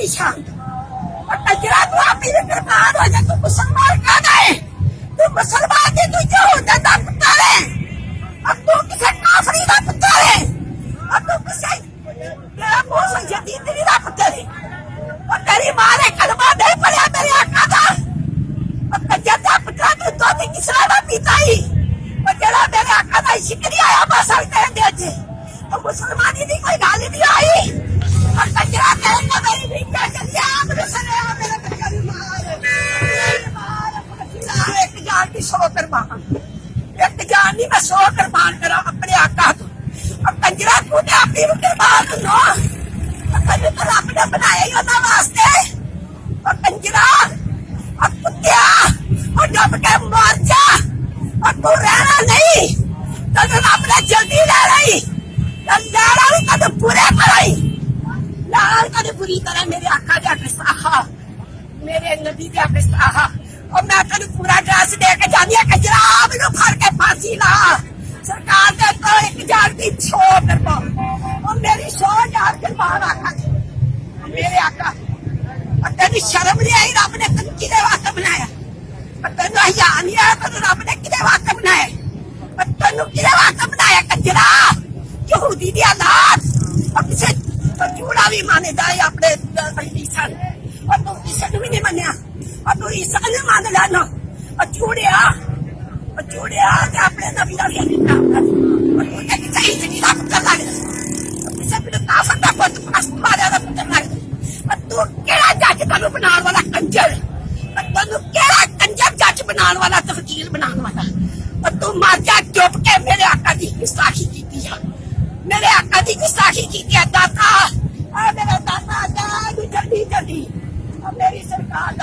निशान कचरा तू अपनी कुर्बान हो जा तू मुसलमान का है तू मुसलमान के तू जो होता था पुत्र है अब तू किसी काफरी का पुत्र है अब तू किसी तेरा मुंह से यतीम का पुत्र है और तेरी माँ ने कलमा नहीं पढ़ा मेरे आका था और कचरा का पुत्र तू तो भी किसरा ना पीता ही और जरा मेरे आका था शिकरी आया बस अभी तेरे दे दे और मुसलमानी की कोई गाली नहीं आई और कचरा करेंगे मेरी भिंगा चलिए मेरे सरे मेरे कचरी मार एक जान की 100 कुर्बान एक जान नहीं मैं 100 कुर्बान करा अपने आका को अब कचरा तूने अपनी कुर्बान नो कभी तो आपने बनाया ही होता वास्ते और कंजरा अब कुत्तिया और जब के मर जा और तू रहना नहीं तो आपने जल्दी ले रही लड़ाई का तो पूरे पढ़ाई लड़ाई का तो पूरी तरह मेरे आका का किस्सा मेरे नबी का किस्सा और मैं तेन पूरा ड्रेस दे के जानी है कचरा मैंने फड़ के फांसी ला सरकार ने तो 1 जान की 100 कुर्बान और मेरी 100 जान कुर्बान आका मेरे आका और तेरी शर्म नहीं आई रब ने तेन किदे वास्ते बनाया और तेन हया नहीं आया तेन रब ने किदे वास्ते बनाया और तेन किदे वास्ते बनाया कचरा यहूदी दी औलाद और किसे चूड़ा भी मानेदा है अपने ईसा और तू ईसा भी नहीं मनिया और तू ईसा नहीं मान लेना और चूड़िया ते अपने नबी दा भी नहीं कर और तू एक सही से रात कर लागे किसे भी काफर दा पुत मारे दा पुत लागे और तू केड़ा जज तनु बनाने वाला कंजर और तनु केड़ा कंजर जज बनाने वाला तफकीर बनाने वाला और तू मार जा चुप के मेरे आका दी गुस्ताखी कीती है मेरे आका दी गुस्ताखी कीती है दाता मेरा दाता जल्दी जल्दी अब मेरी सरकार